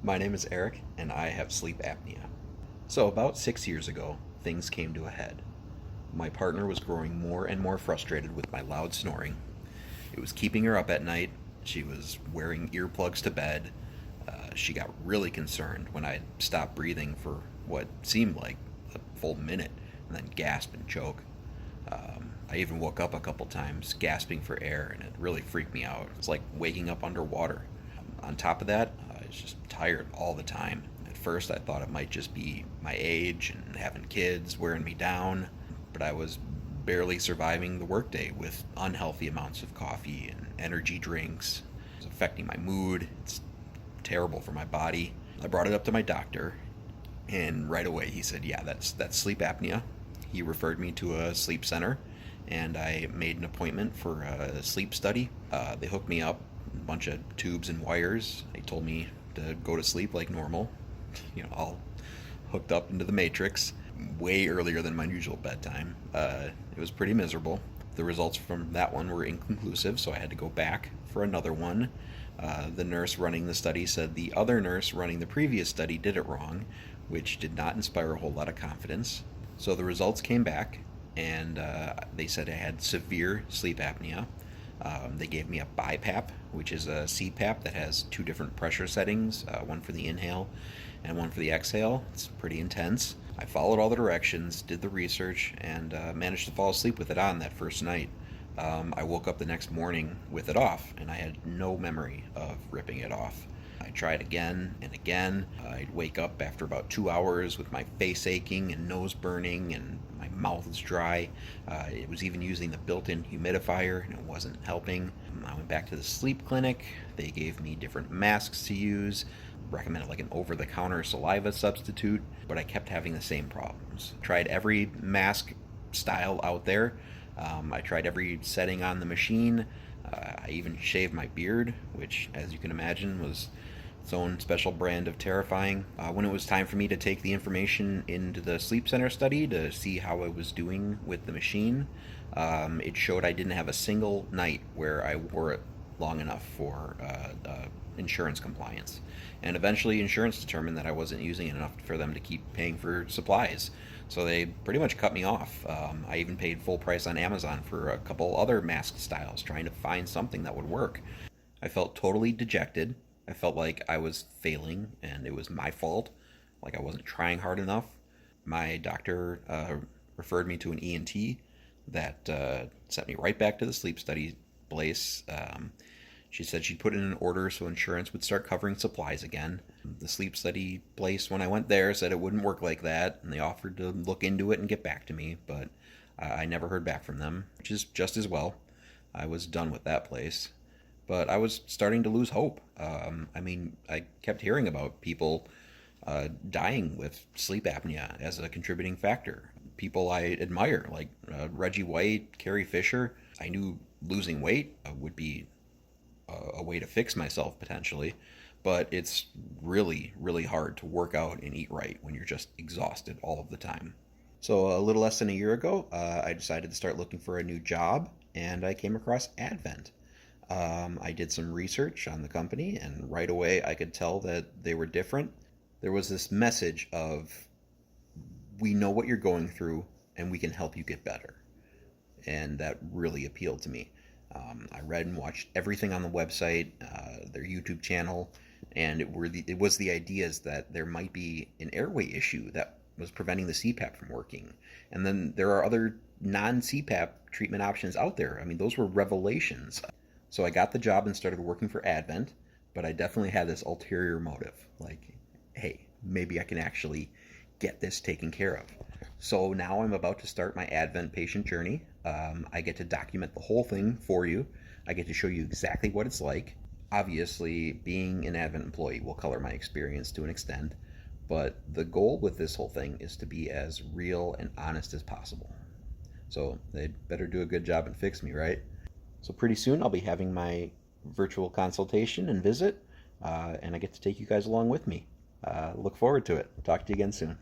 My name is Erik, and I have sleep apnea. So, about 6 years ago, things came to a head. My partner was growing more and more frustrated with my loud snoring. It was keeping her up at night. She was wearing earplugs to bed. She got really concerned when I stopped breathing for what seemed like a full minute and then gasp and choke. I even woke up a couple times gasping for air, and it really freaked me out. It's like waking up underwater. On top of that, I was just tired all the time. At first, I thought it might just be my age and having kids wearing me down, but I was barely surviving the workday with unhealthy amounts of coffee and energy drinks. It was affecting my mood. It's terrible for my body. I brought it up to my doctor, and right away he said, "Yeah, that's sleep apnea." He referred me to a sleep center, and I made an appointment for a sleep study. They hooked me up a bunch of tubes and wires. They told me to go to sleep like normal, all hooked up into the matrix way earlier than my usual bedtime. It was pretty miserable. The results from that one were inconclusive, so I had to go back for another one. The nurse running the study said the other nurse running the previous study did it wrong, which did not inspire a whole lot of confidence. So the results came back, and they said I had severe sleep apnea. They gave me a BiPAP, which is a CPAP that has two different pressure settings, one for the inhale and one for the exhale. It's pretty intense. I followed all the directions, did the research, and managed to fall asleep with it on that first night. I woke up the next morning with it off, and I had no memory of ripping it off. I tried again and again. I'd wake up after about 2 hours with my face aching and nose burning, and my mouth was dry. It was even using the built-in humidifier, and it wasn't helping. I went back to the sleep clinic. They gave me different masks to use, recommended like an over-the-counter saliva substitute, but I kept having the same problems. Tried every mask style out there. I tried every setting on the machine. I even shaved my beard, which, as you can imagine, was its own special brand of terrifying. When it was time for me to take the information into the sleep center study to see how I was doing with the machine, it showed I didn't have a single night where I wore it long enough for insurance compliance. And eventually, insurance determined that I wasn't using it enough for them to keep paying for supplies. So they pretty much cut me off. I even paid full price on Amazon for a couple other mask styles, trying to find something that would work. I felt totally dejected. I felt like I was failing and it was my fault, like I wasn't trying hard enough. My doctor referred me to an ENT that sent me right back to the sleep study place. She said she'd put in an order so insurance would start covering supplies again. The sleep study place, when I went there, said it wouldn't work like that, and they offered to look into it and get back to me, but I never heard back from them, which is just as well. I was done with that place. But I was starting to lose hope. I kept hearing about people dying with sleep apnea as a contributing factor. People I admire, like Reggie White, Carrie Fisher. I knew losing weight would be a way to fix myself potentially, but it's really, really hard to work out and eat right when you're just exhausted all of the time. So a little less than a year ago, I decided to start looking for a new job, and I came across Advent. I did some research on the company, and right away I could tell that they were different. There was this message of, we know what you're going through, and we can help you get better. And that really appealed to me. I read and watched everything on the website, their YouTube channel, and it was the ideas that there might be an airway issue that was preventing the CPAP from working. And then there are other non-CPAP treatment options out there. I mean, those were revelations. So I got the job and started working for Advent, but I definitely had this ulterior motive. Like, hey, maybe I can actually get this taken care of. So now I'm about to start my Advent patient journey. I get to document the whole thing for you. I get to show you exactly what it's like. Obviously, being an Advent employee will color my experience to an extent, but the goal with this whole thing is to be as real and honest as possible. So they'd better do a good job and fix me, right? So pretty soon I'll be having my virtual consultation and visit, and I get to take you guys along with me. Look forward to it. Talk to you again soon.